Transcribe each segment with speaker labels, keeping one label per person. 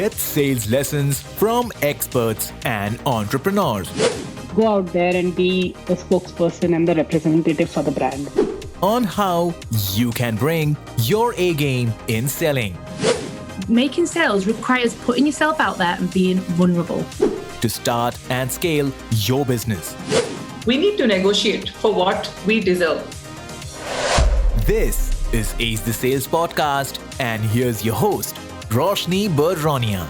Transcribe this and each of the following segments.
Speaker 1: Get sales lessons from experts and entrepreneurs
Speaker 2: Go out there and be the spokesperson and the representative for the brand.
Speaker 1: on how you can bring your A game in selling.
Speaker 3: Making sales requires putting yourself out there and being vulnerable.
Speaker 1: To start and scale your business.
Speaker 4: We need to negotiate for what we deserve.
Speaker 1: This is Ace the Sales Podcast, and here's your host, Roshni Baronia.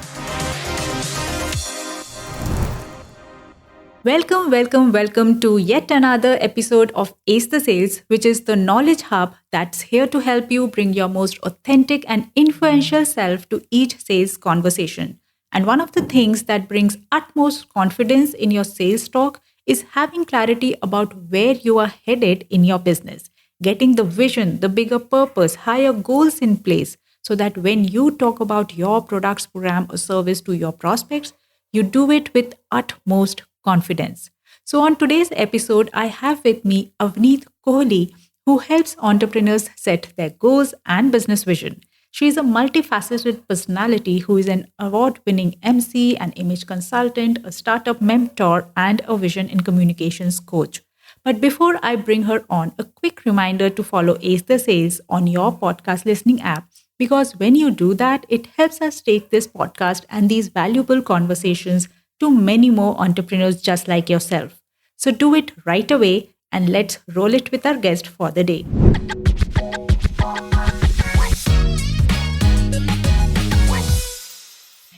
Speaker 3: Welcome to yet another episode of Ace the Sales, which is the knowledge hub that's here to help you bring your most authentic and influential self to each sales conversation. And one of the things that brings utmost confidence in your sales talk is having clarity about where you are headed in your business, getting the vision, the bigger purpose, higher goals in place so that when you talk about your products, program, or service to your prospects, you do it with utmost confidence. So on today's episode, I have with me Avneet Kohli, who helps entrepreneurs set their goals and business vision. She is a multifaceted personality who is an award-winning MC, an image consultant, a startup mentor, and a vision and communications coach. But before I bring her on, a quick reminder to follow Ace the Sales on your podcast listening app, because when you do that, it helps us take this podcast and these valuable conversations to many more entrepreneurs just like yourself. So do it right away and let's roll it with our guest for the day.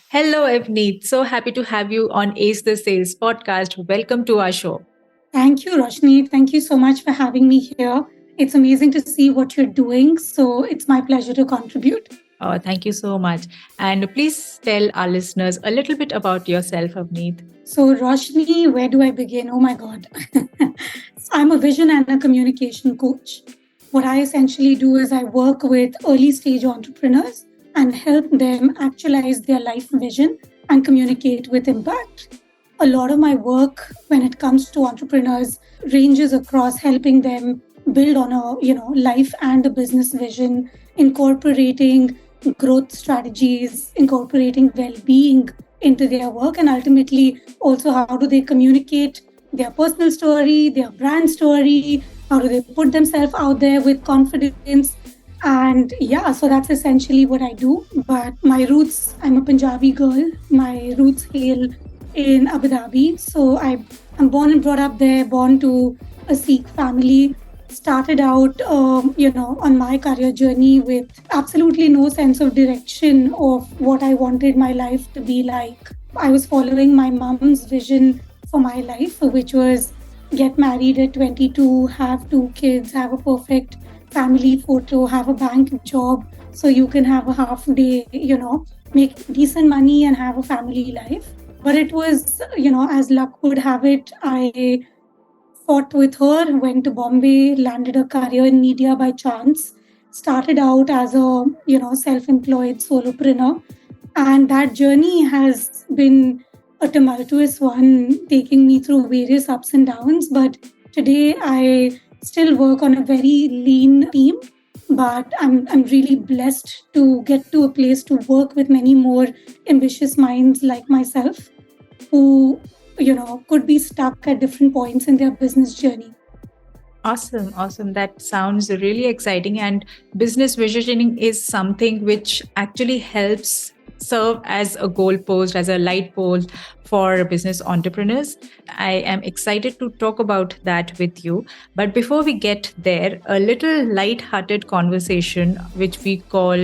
Speaker 3: Hello, Avneet. So happy to have you on Ace the Sales podcast. Welcome to our show.
Speaker 5: Thank you, Roshni. Thank you so much for having me here. It's amazing to see what you're doing. So it's my pleasure to contribute.
Speaker 3: Oh, thank you so much. And please tell our listeners a little bit about yourself, Avneet.
Speaker 5: So, Roshni, where do I begin? Oh my God. I'm a vision and a communication coach. What I essentially do is I work with early stage entrepreneurs and help them actualize their life vision and communicate with impact. A lot of my work when it comes to entrepreneurs ranges across helping them build on a life and a business vision, incorporating growth strategies, incorporating well-being into their work, and ultimately also how do they communicate their personal story, their brand story, how do they put themselves out there with confidence. And yeah, so that's essentially what I do. But my roots, I'm a Punjabi girl. My roots hail in Abu Dhabi. So I'm born and brought up there, born to a Sikh family. Started out, on my career journey with absolutely no sense of direction of what I wanted my life to be like. I was following my mom's vision for my life, which was get married at 22, have 2 kids, have a perfect family photo, have a bank job so you can have a half day, make decent money and have a family life. But it was, as luck would have it, I fought with her, went to Bombay, landed a career in media by chance, started out as a, self-employed solopreneur. And that journey has been a tumultuous one, taking me through various ups and downs. But today I still work on a very lean team, but I'm really blessed to get to a place to work with many more ambitious minds like myself who could be stuck at different points in their business journey.
Speaker 3: Awesome. That sounds really exciting. And business visioning is something which actually helps serve as a goalpost, as a light pole for business entrepreneurs. I am excited to talk about that with you. But before we get there, a little light-hearted conversation, which we call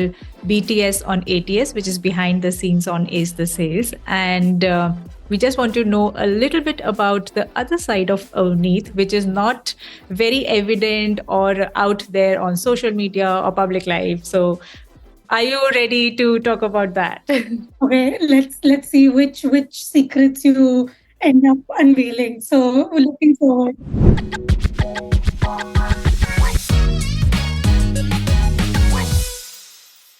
Speaker 3: BTS on ATS, which is behind the scenes on Ace the Sales. And we just want to know a little bit about the other side of Avneet, which is not very evident or out there on social media or public life. So are you ready to talk about that?
Speaker 5: Okay, let's see which secrets you end up unveiling. So we're looking forward.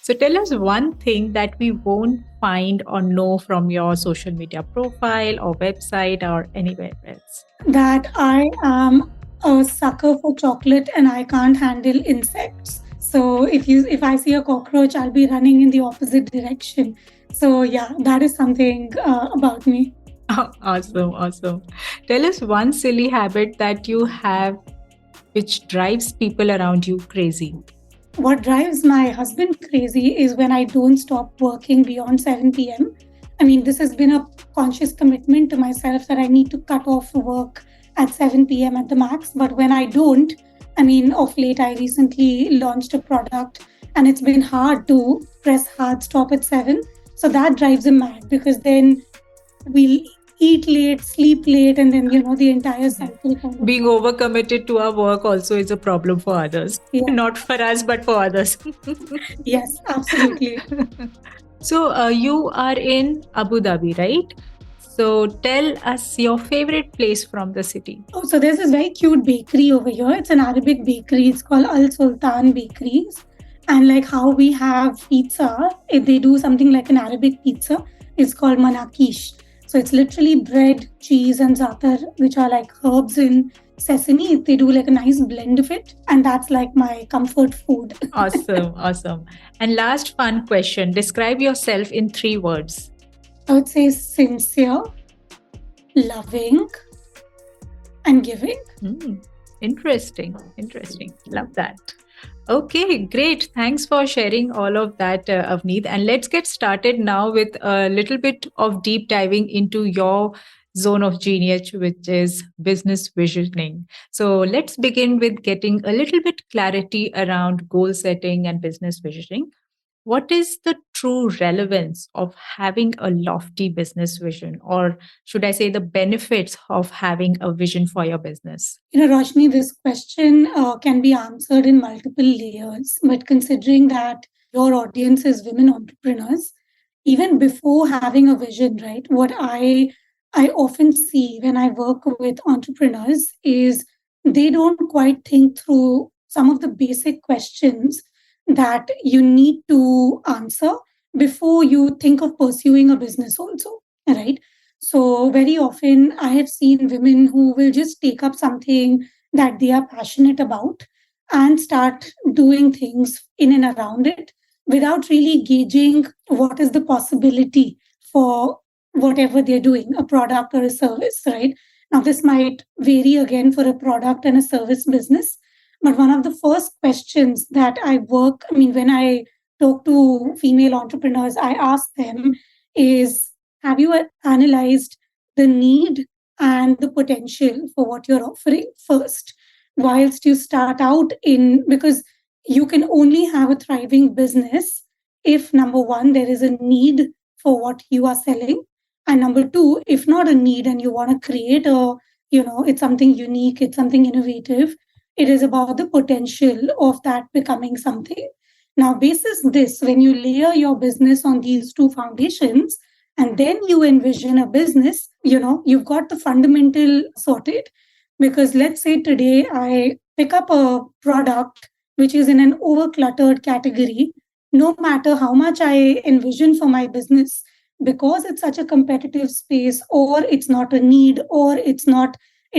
Speaker 3: So tell us one thing that we won't find or know from your social media profile or website or anywhere else.
Speaker 5: That I am a sucker for chocolate and I can't handle insects. So if I see a cockroach, I'll be running in the opposite direction. So yeah, that is something about me.
Speaker 3: Awesome, awesome. Tell us one silly habit that you have which drives people around you crazy.
Speaker 5: What drives my husband crazy is when I don't stop working beyond 7 p.m. I mean, this has been a conscious commitment to myself that I need to cut off work at 7 p.m. at the max. But when I don't, I mean, of late, I recently launched a product and it's been hard to press hard stop at 7. So that drives him mad because then we'll eat late, sleep late, and then, the entire cycle kind of.
Speaker 3: Being overcommitted to our work also is a problem for others.
Speaker 5: Yeah.
Speaker 3: Not for us, but for others.
Speaker 5: Yes, absolutely.
Speaker 3: So, you are in Abu Dhabi, right? So, tell us your favorite place from the city.
Speaker 5: Oh, so there's this very cute bakery over here. It's an Arabic bakery. It's called Al Sultan Bakeries. And like how we have pizza, if they do something like an Arabic pizza, it's called manakish. So it's literally bread, cheese, and za'atar, which are like herbs and sesame. They do like a nice blend of it. And that's like my comfort food.
Speaker 3: Awesome, awesome. And last fun question, describe yourself in 3 words.
Speaker 5: I would say sincere, loving, and giving.
Speaker 3: Interesting. Love that. Okay, great. Thanks for sharing all of that, Avneet. And let's get started now with a little bit of deep diving into your zone of genius, which is business visioning. So let's begin with getting a little bit clarity around goal setting and business visioning. What is the true relevance of having a lofty business vision, or should I say the benefits of having a vision for your business?
Speaker 5: Roshni, this question can be answered in multiple layers. But considering that your audience is women entrepreneurs, even before having a vision, right? What I often see when I work with entrepreneurs is they don't quite think through some of the basic questions that you need to answer before you think of pursuing a business also, right? So very often I have seen women who will just take up something that they are passionate about and start doing things in and around it without really gauging what is the possibility for whatever they're doing, a product or a service, right? Now, this might vary again for a product and a service business. But one of the first questions that when I talk to female entrepreneurs, I ask them is, have you analyzed the need and the potential for what you're offering first, whilst you start out because you can only have a thriving business if number one, there is a need for what you are selling. And number two, if not a need and you want to create it's something unique, it's something innovative, it is about the potential of that becoming something. Now, basis this, when you layer your business on these two foundations, and then you envision a business, you've got the fundamental sorted. Because let's say today I pick up a product which is in an overcluttered category, no matter how much I envision for my business, because it's such a competitive space, or it's not a need, or it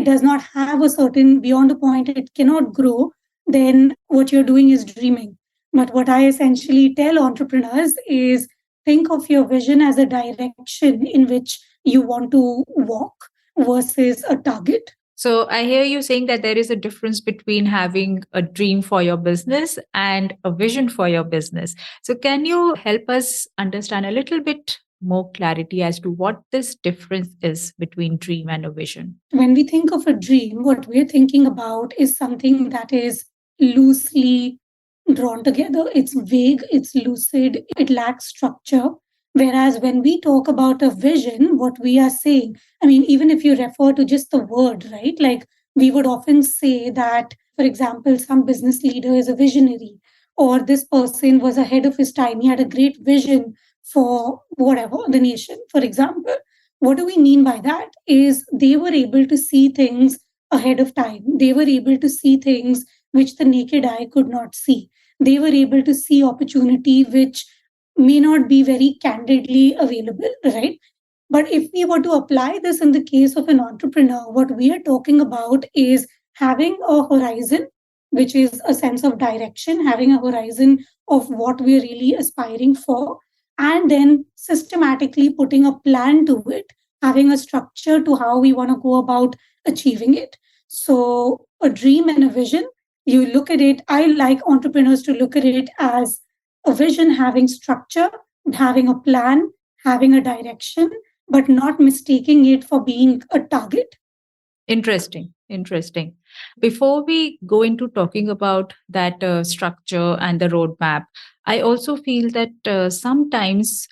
Speaker 5: does not have a certain beyond a point, it cannot grow, then what you're doing is dreaming. But what I essentially tell entrepreneurs is think of your vision as a direction in which you want to walk versus a target.
Speaker 3: So I hear you saying that there is a difference between having a dream for your business and a vision for your business. So can you help us understand a little bit more clarity as to what this difference is between dream and a vision?
Speaker 5: When we think of a dream, what we're thinking about is something that is loosely drawn together. It's vague, it's lucid, it lacks structure. Whereas when we talk about a vision, what we are saying, even if you refer to just the word, right? Like we would often say that, for example, some business leader is a visionary, or this person was ahead of his time. He had a great vision for whatever, the nation, for example. What do we mean by that? Is they were able to see things ahead of time. They were able to see things which the naked eye could not see. They were able to see opportunity which may not be very candidly available, right? But if we were to apply this in the case of an entrepreneur, what we are talking about is having a horizon, which is a sense of direction, having a horizon of what we're really aspiring for, and then systematically putting a plan to it, having a structure to how we want to go about achieving it. So, a dream and a vision, you look at it, I like entrepreneurs to look at it as a vision having structure, having a plan, having a direction, but not mistaking it for being a target.
Speaker 3: Interesting. Interesting. Before we go into talking about that structure and the roadmap, I also feel that sometimes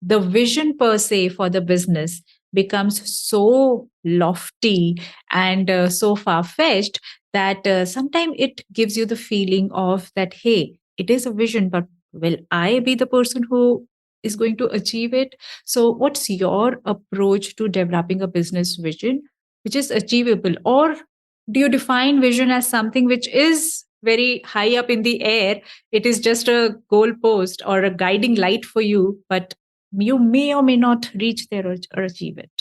Speaker 3: the vision per se for the business becomes so lofty and so far fetched that sometimes it gives you the feeling of that, hey, it is a vision, but will I be the person who is going to achieve it? So, what's your approach to developing a business vision which is achievable? Or do you define vision as something which is very high up in the air? It is just a goalpost or a guiding light for you, but you may or may not reach there or achieve it.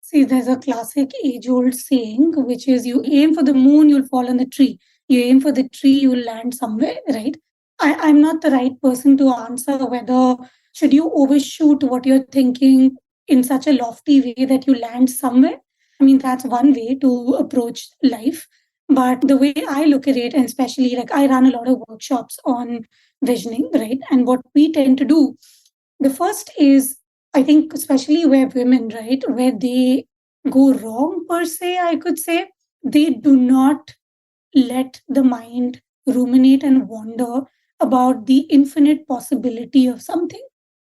Speaker 5: See, there's a classic age old saying, which is you aim for the moon, you'll fall on the tree. You aim for the tree, you'll land somewhere, right? I'm not the right person to answer whether should you overshoot what you're thinking in such a lofty way that you land somewhere. I mean, that's one way to approach life. But the way I look at it, and especially like I run a lot of workshops on visioning, right? And what we tend to do, the first is, I think, especially where women, right, where they go wrong per se, I could say, they do not let the mind ruminate and wonder about the infinite possibility of something,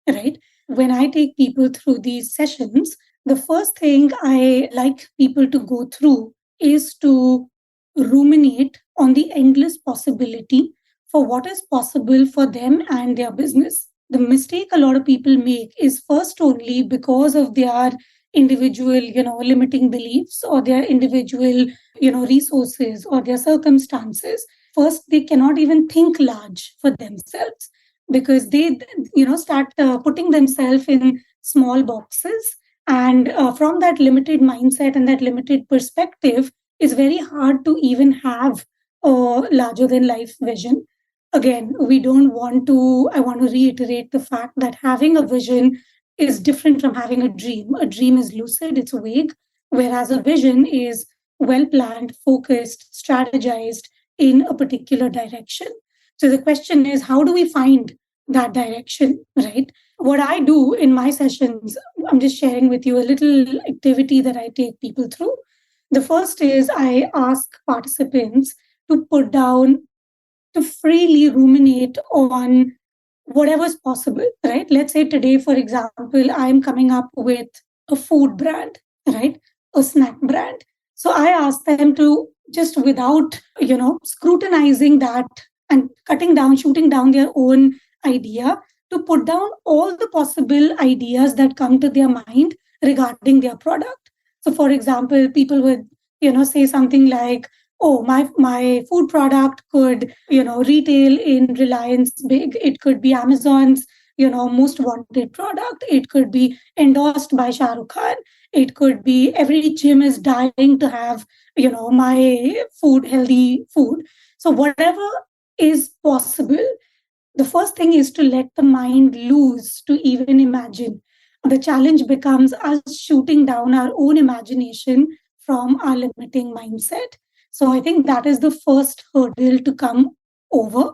Speaker 5: right? When I take people through these sessions, the first thing I like people to go through is to ruminate on the endless possibility for what is possible for them and their business. The mistake a lot of people make is first only because of their individual, limiting beliefs or their individual, resources or their circumstances. First, they cannot even think large for themselves because they, start putting themselves in small boxes. And from that limited mindset and that limited perspective, it's very hard to even have a larger than life vision. Again, we don't want to, I want to reiterate the fact that having a vision is different from having a dream. A dream is lucid, it's vague, whereas a vision is well planned, focused, strategized in a particular direction. So the question is, how do we find that direction, right? What I do in my sessions, I'm just sharing with you a little activity that I take people through. The first is I ask participants to put down, to freely ruminate on whatever's possible, right? Let's say today, for example, I'm coming up with a food brand, right? A snack brand. So I ask them to just without, scrutinizing that and cutting down, shooting down their own idea, to put down all the possible ideas that come to their mind regarding their product. So for example, people would, say something like, oh, my food product could, retail in Reliance Big. It could be Amazon's, most wanted product. It could be endorsed by Shah Rukh Khan. It could be every gym is dying to have, my food, healthy food. So whatever is possible, the first thing is to let the mind loose to even imagine. The challenge becomes us shooting down our own imagination from our limiting mindset. So I think that is the first hurdle to come over.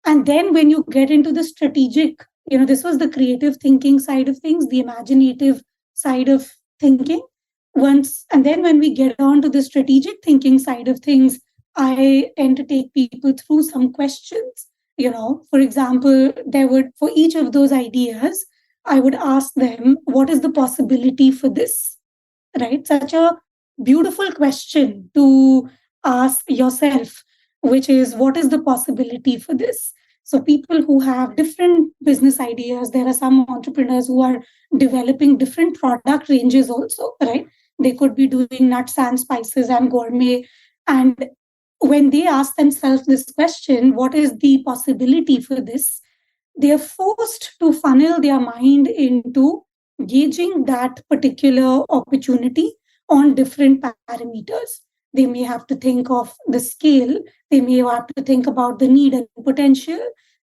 Speaker 5: And then when you get into the strategic, this was the creative thinking side of things, the imaginative side of thinking. And then when we get on to the strategic thinking side of things, I tend to take people through some questions. For example, for each of those ideas, I would ask them, what is the possibility for this? Right? Such a beautiful question to ask yourself, which is, what is the possibility for this? So people who have different business ideas, there are some entrepreneurs who are developing different product ranges also, right? They could be doing nuts and spices and gourmet. And when they ask themselves this question, what is the possibility for this? They are forced to funnel their mind into gauging that particular opportunity on different parameters. They may have to think of the scale, they may have to think about the need and potential,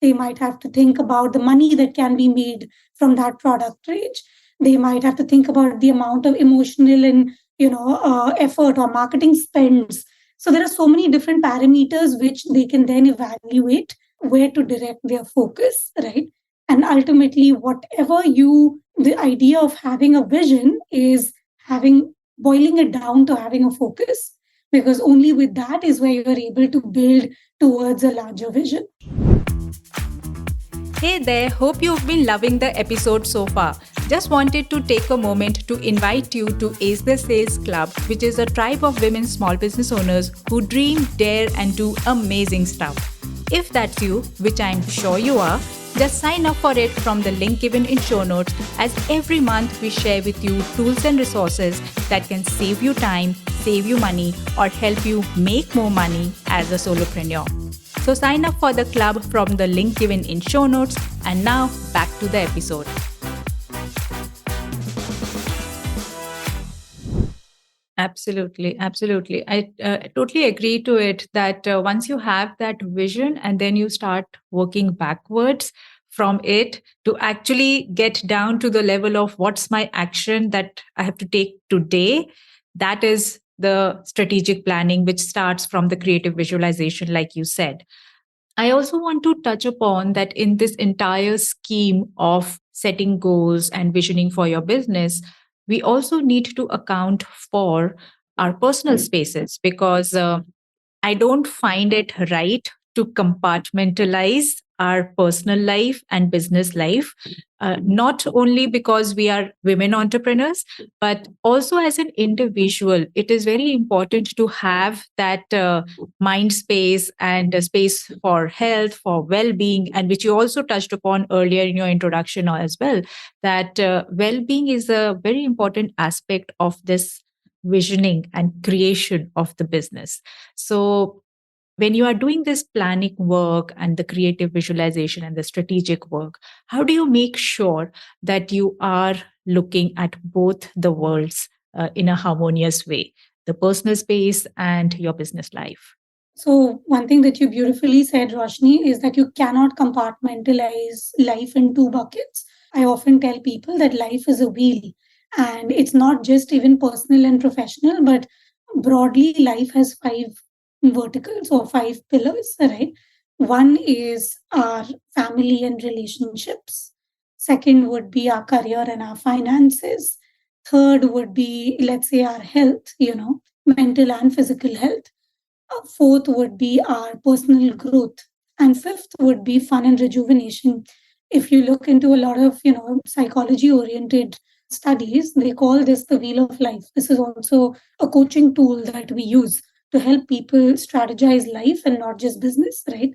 Speaker 5: They might have to think about the money that can be made from that product range. They might have to think about the amount of emotional and effort or marketing spends. So there are so many different parameters which they can then evaluate where to direct their focus, right? And ultimately, the idea of having a vision is having boiling it down to having a focus, because only with that is where you're able to build towards a larger vision.
Speaker 3: Hey there, hope you've been loving the episode so far. Just wanted to take a moment to invite you to Ace the Sales Club, which is a tribe of women small business owners who dream, dare, and do amazing stuff. If that's you, which I'm sure you are, just sign up for it from the link given in show notes, as every month we share with you tools and resources that can save you time, save you money, or help you make more money as a solopreneur. So sign up for the club from the link given in show notes. And now back to the episode. Absolutely. I totally agree to it that once you have that vision and then you start working backwards from it to actually get down to the level of what's my action that I have to take today, that is the strategic planning, which starts from the creative visualization, like you said. I also want to touch upon that in this entire scheme of setting goals and visioning for your business, we also need to account for our personal spaces, because I don't find it right to compartmentalize our personal life and business life, not only because we are women entrepreneurs, but also as an individual. It is very important to have that mind space and a space for health, for well being, and which you also touched upon earlier in your introduction as well, that well being is a very important aspect of this visioning and creation of the business. So, when you are doing this planning work and the creative visualization and the strategic work, how do you make sure that you are looking at both the worlds in a harmonious way, the personal space and your business life?
Speaker 5: So, one thing that you beautifully said, Roshni, is that you cannot compartmentalize life in two buckets. I often tell people that life is a wheel, and it's not just even personal and professional, but broadly, life has five verticals or five pillars, right? One is our family and relationships. Second would be our career and our finances. Third would be, let's say, our health, mental and physical health. Fourth would be our personal growth. And fifth would be fun and rejuvenation. If you look into a lot of, psychology oriented studies, they call this the wheel of life. This is also a coaching tool that we use to help people strategize life and not just business, right?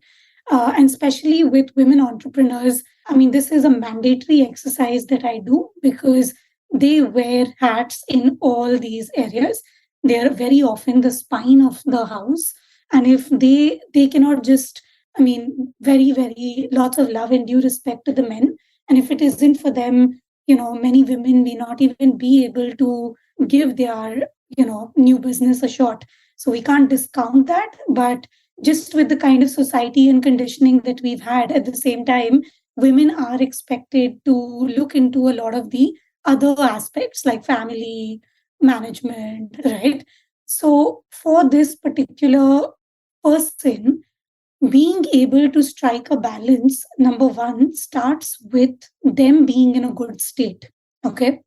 Speaker 5: And especially with women entrepreneurs, I mean, this is a mandatory exercise that I do because they wear hats in all these areas. They are very often the spine of the house. And if they cannot just, I mean, very, very lots of love and due respect to the men. And if it isn't for them, many women may not even be able to give their, new business a shot. So we can't discount that. But just with the kind of society and conditioning that we've had at the same time, women are expected to look into a lot of the other aspects like family management, right? So for this particular person, being able to strike a balance, number one, starts with them being in a good state. Okay.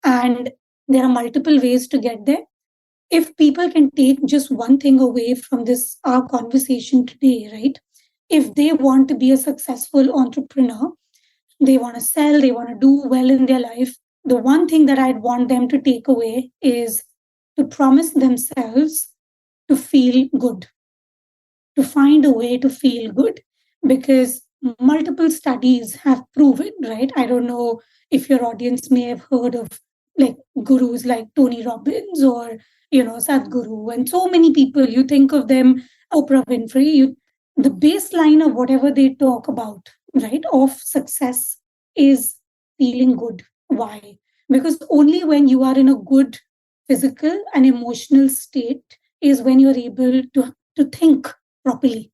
Speaker 5: And there are multiple ways to get there. If people can take just one thing away from this, our conversation today, right? If they want to be a successful entrepreneur, they want to sell, they want to do well in their life, the one thing that I'd want them to take away is to promise themselves to feel good, to find a way to feel good, because multiple studies have proven, right? I don't know if your audience may have heard of like gurus like Tony Robbins or, Sadhguru, and so many people. You think of them, Oprah Winfrey, the baseline of whatever they talk about, right, of success is feeling good. Why? Because only when you are in a good physical and emotional state is when you're able to think properly,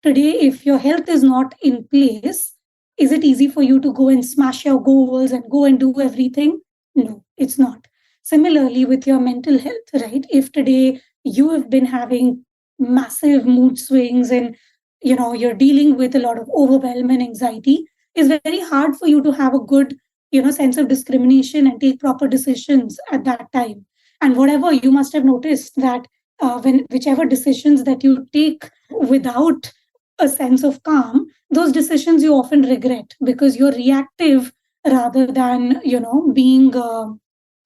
Speaker 5: Today, if your health is not in place, is it easy for you to go and smash your goals and go and do everything? No, it's not. Similarly, with your mental health, right? If today you have been having massive mood swings and you're dealing with a lot of overwhelm and anxiety, it's very hard for you to have a good sense of discrimination and take proper decisions at that time. And whatever you must have noticed that when whichever decisions that you take without a sense of calm, those decisions you often regret because you're reactive rather than being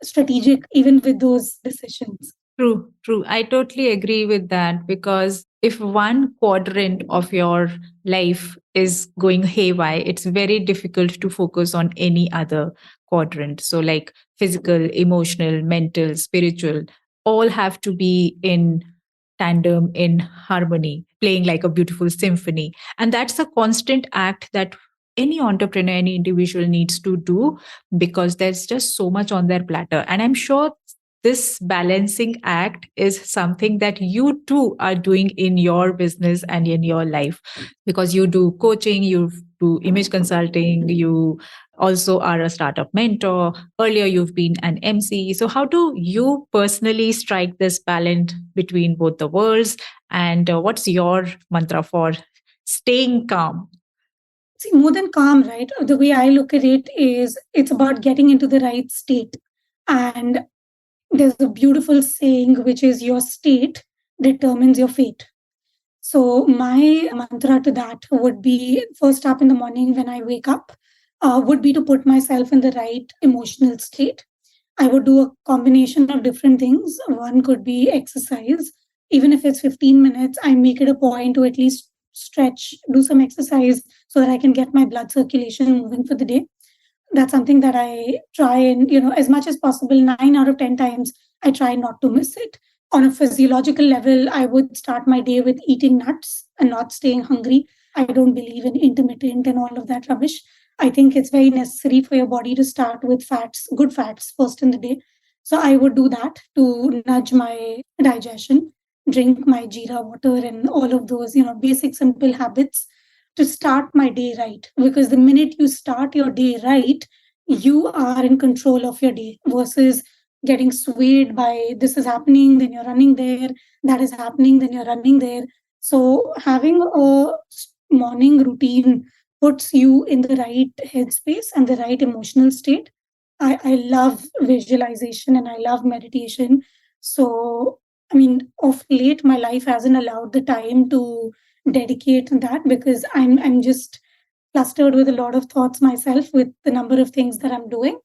Speaker 5: strategic even with those decisions.
Speaker 3: True, true. I totally agree with that because if one quadrant of your life is going haywire, it's very difficult to focus on any other quadrant. So, like physical, emotional, mental, spiritual, all have to be in tandem, in harmony, playing like a beautiful symphony. And that's a constant act that any entrepreneur, any individual needs to do because there's just so much on their platter. And I'm sure this balancing act is something that you too are doing in your business and in your life because you do coaching, you do image consulting, you also are a startup mentor. Earlier, you've been an MC. So, how do you personally strike this balance between both the worlds? And what's your mantra for staying calm?
Speaker 5: See, more than calm, right? The way I look at it is it's about getting into the right state. And there's a beautiful saying, which is your state determines your fate. So, my mantra to that would be first up in the morning when I wake up, would be to put myself in the right emotional state. I would do a combination of different things. One could be exercise. Even if it's 15 minutes, I make it a point to at least stretch, do some exercise so that I can get my blood circulation moving for the day. That's something that I try and, as much as possible, 9 out of 10 times, I try not to miss it. On a physiological level, I would start my day with eating nuts and not staying hungry. I don't believe in intermittent and all of that rubbish. I think it's very necessary for your body to start with fats, good fats first in the day. So I would do that to nudge my digestion, drink my jeera water and all of those, basic simple habits to start my day right. Because the minute you start your day right, you are in control of your day versus getting swayed by this is happening, then you're running there, that is happening, then you're running there. So having a morning routine puts you in the right headspace and the right emotional state. I love visualization and I love meditation. So, I mean, of late, my life hasn't allowed the time to dedicate that because I'm just clustered with a lot of thoughts myself with the number of things that I'm doing.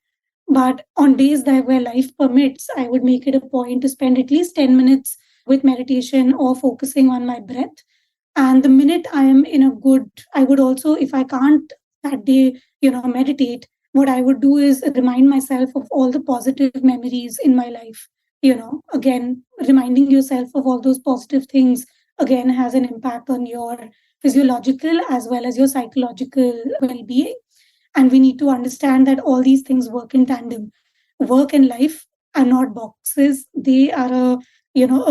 Speaker 5: But on days that where life permits, I would make it a point to spend at least 10 minutes with meditation or focusing on my breath. And the minute I am in a good, I would also, if I can't that day, meditate, what I would do is remind myself of all the positive memories in my life. Again, reminding yourself of all those positive things again has an impact on your physiological as well as your psychological well-being. And we need to understand that all these things work in tandem. Work and life are not boxes. They are a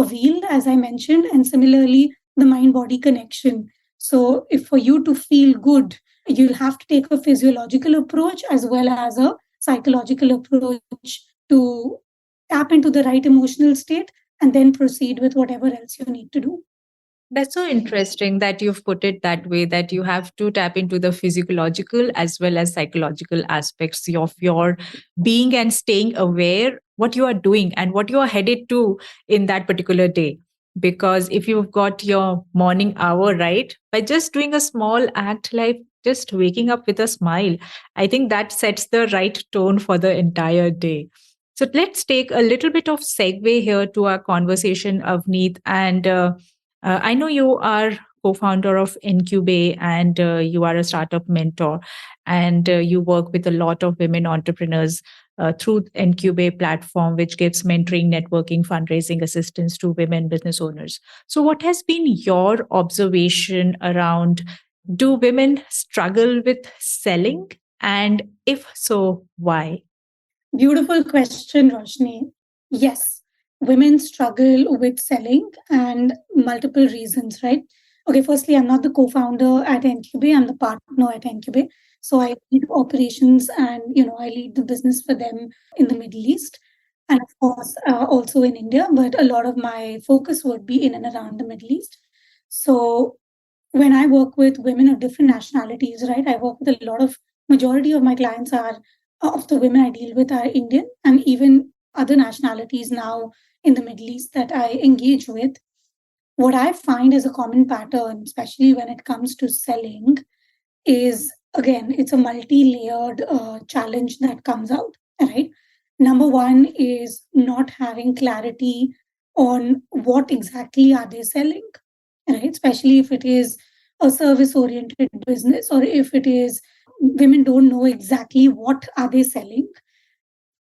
Speaker 5: wheel, as I mentioned, and similarly, the mind-body connection. So if for you to feel good, you'll have to take a physiological approach as well as a psychological approach to tap into the right emotional state and then proceed with whatever else you need to do.
Speaker 3: That's so interesting that you've put it that way, that you have to tap into the physiological as well as psychological aspects of your being and staying aware what you are doing and what you are headed to in that particular day. Because if you've got your morning hour right, by just doing a small act like just waking up with a smile, I think that sets the right tone for the entire day. So let's take a little bit of segue here to our conversation, Avneet. And I know you are co-founder of Incubate and you are a startup mentor and you work with a lot of women entrepreneurs through Incubate platform, which gives mentoring, networking, fundraising assistance to women business owners. So what has been your observation around, do women struggle with selling? And if so, why?
Speaker 5: Beautiful question, Roshni. Yes, women struggle with selling and multiple reasons, right? Okay, firstly, I'm not the co-founder at Ncube. I'm the partner at Ncube. So I lead operations and, I lead the business for them in the Middle East and of course also in India. But a lot of my focus would be in and around the Middle East. So when I work with women of different nationalities, right, I work with a lot of majority of my clients are of the women I deal with are Indian and even other nationalities now in the Middle East that I engage with. What I find is a common pattern, especially when it comes to selling, is again, it's a multi layered challenge that comes out, right? Number one is not having clarity on what exactly are they selling, right? Especially if it is a service oriented business or if it is women don't know exactly what are they selling.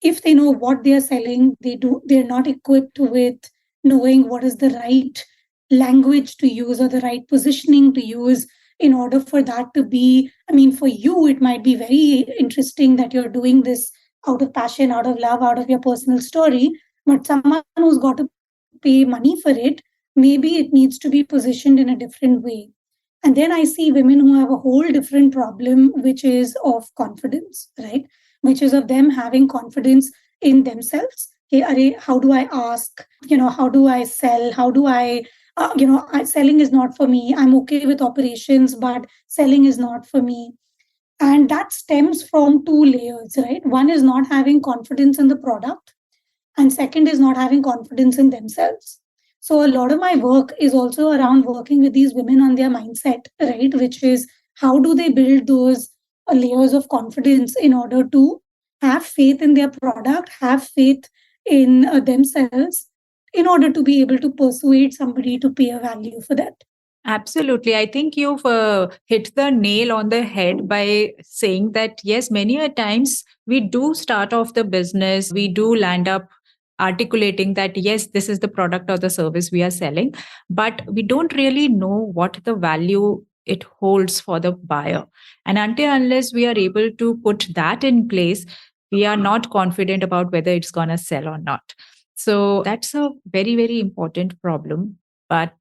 Speaker 5: If they know what they are selling, they're not equipped with knowing what is the right language to use or the right positioning to use in order for that to be, I mean, for you it might be very interesting that you're doing this out of passion, out of love, out of your personal story, but someone who's got to pay money for it, maybe it needs to be positioned in a different way. And then I see women who have a whole different problem, which is of confidence, right? Which is of them having confidence in themselves. Okay, how do I ask? How do I sell? How do selling is not for me. I'm okay with operations, but selling is not for me. And that stems from two layers, right? One is not having confidence in the product, and second is not having confidence in themselves. So a lot of my work is also around working with these women on their mindset, right? Which is how do they build those layers of confidence in order to have faith in their product, have faith in themselves, in order to be able to persuade somebody to pay a value for that.
Speaker 3: Absolutely. I think you've hit the nail on the head by saying that, yes, many a times we do start off the business, we do land up articulating that, yes, this is the product or the service we are selling, but we don't really know what the value it holds for the buyer. And until unless we are able to put that in place, we are not confident about whether it's going to sell or not. So that's a very, very important problem. But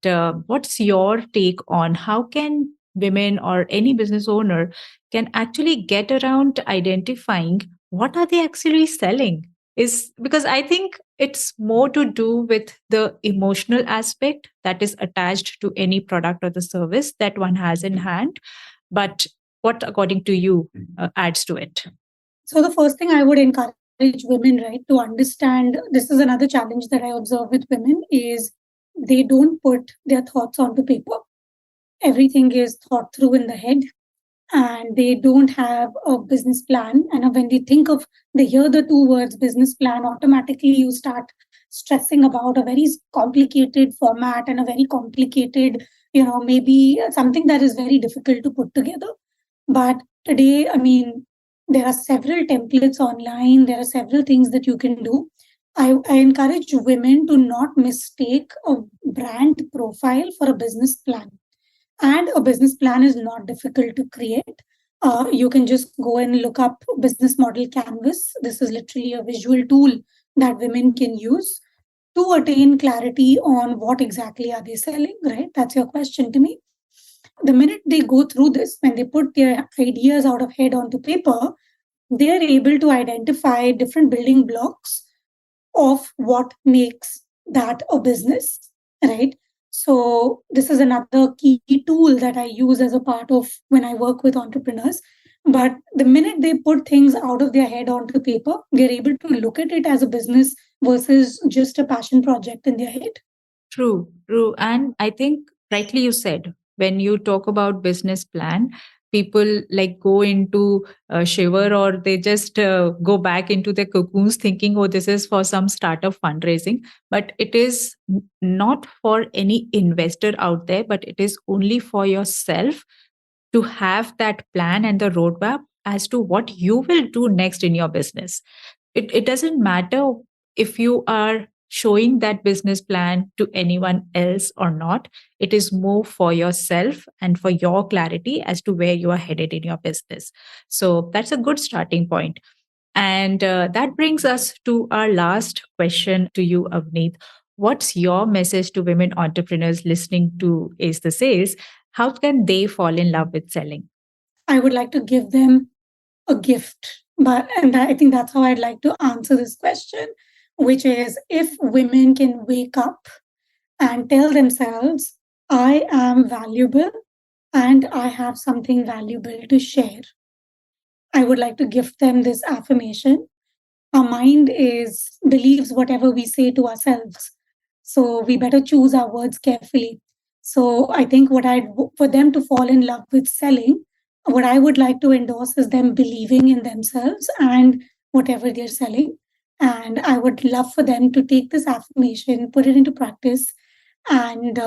Speaker 3: what's your take on how can women or any business owner can actually get around identifying what are they actually selling? Is because I think it's more to do with the emotional aspect that is attached to any product or the service that one has in hand. But what, according to you, adds to it?
Speaker 5: So the first thing I would encourage women, right, to understand, this is another challenge that I observe with women, is they don't put their thoughts onto paper. Everything is thought through in the head and they don't have a business plan. And when they hear the two words business plan, automatically you start stressing about a very complicated format and a very complicated, maybe something that is very difficult to put together. But today, I mean, there are several templates online, there are several things that you can do. I encourage women to not mistake a brand profile for a business plan. And a business plan is not difficult to create. You can just go and look up business model canvas. This is literally a visual tool that women can use to attain clarity on what exactly are they selling, right? That's your question to me. The minute they go through this, when they put their ideas out of head onto paper, they are able to identify different building blocks of what makes that a business, right? So this is another key tool that I use as a part of when I work with entrepreneurs. But the minute they put things out of their head onto paper, they're able to look at it as a business versus just a passion project in their head.
Speaker 3: True, true. And I think rightly you said, when you talk about business plan, people like go into a shiver or they just go back into their cocoons thinking, oh, this is for some startup fundraising. But it is not for any investor out there, but it is only for yourself to have that plan and the roadmap as to what you will do next in your business. It doesn't matter if you are showing that business plan to anyone else or not. It is more for yourself and for your clarity as to where you are headed in your business. So that's a good starting point. And that brings us to our last question to you, Avneet. what's your message to women entrepreneurs listening to Ace the Sales? How can they fall in love with selling?
Speaker 5: I would like to give them a gift. And I think that's how I'd like to answer this question, which is if women can wake up and tell themselves, I am valuable and I have something valuable to share. I would like to gift them this affirmation. Our mind is believes whatever we say to ourselves. So we better choose our words carefully. So I think for them to fall in love with selling, what I would like to endorse is them believing in themselves and whatever they're selling. And I would love for them to take this affirmation, put it into practice, and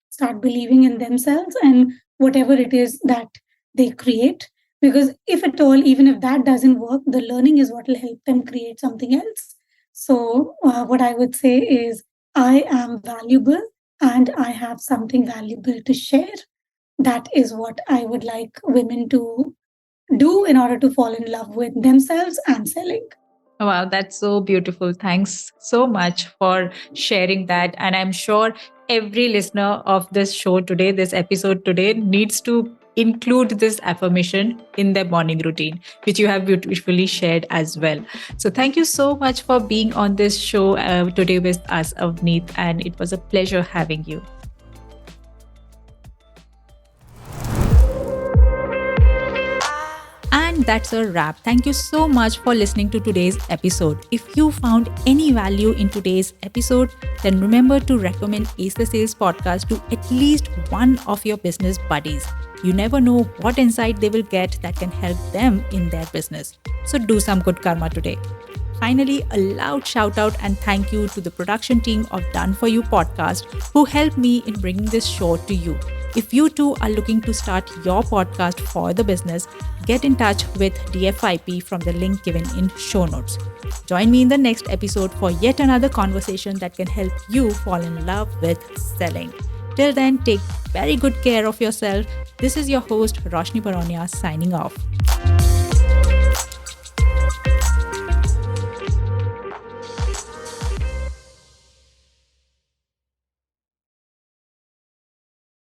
Speaker 5: start believing in themselves and whatever it is that they create. Because if at all, even if that doesn't work, the learning is what will help them create something else. So, what I would say is, I am valuable and I have something valuable to share. That is what I would like women to do in order to fall in love with themselves and selling.
Speaker 3: Wow, that's so beautiful. Thanks so much for sharing that. And I'm sure every listener of this show today, this episode today, needs to include this affirmation in their morning routine, which you have beautifully shared as well. So thank you so much for being on this show today with us, Avneet. And it was a pleasure having you. And that's a wrap. Thank you so much for listening to today's episode. If you found any value in today's episode, then remember to recommend Ace the Sales podcast to at least one of your business buddies. You never know what insight they will get that can help them in their business. So do some good karma today. Finally, a loud shout out and thank you to the production team of Done For You podcast who helped me in bringing this show to you. If you too are looking to start your podcast for the business, get in touch with DFIP from the link given in show notes. Join me in the next episode for yet another conversation that can help you fall in love with selling. Till then, take very good care of yourself. This is your host, Roshni Baronia, signing off.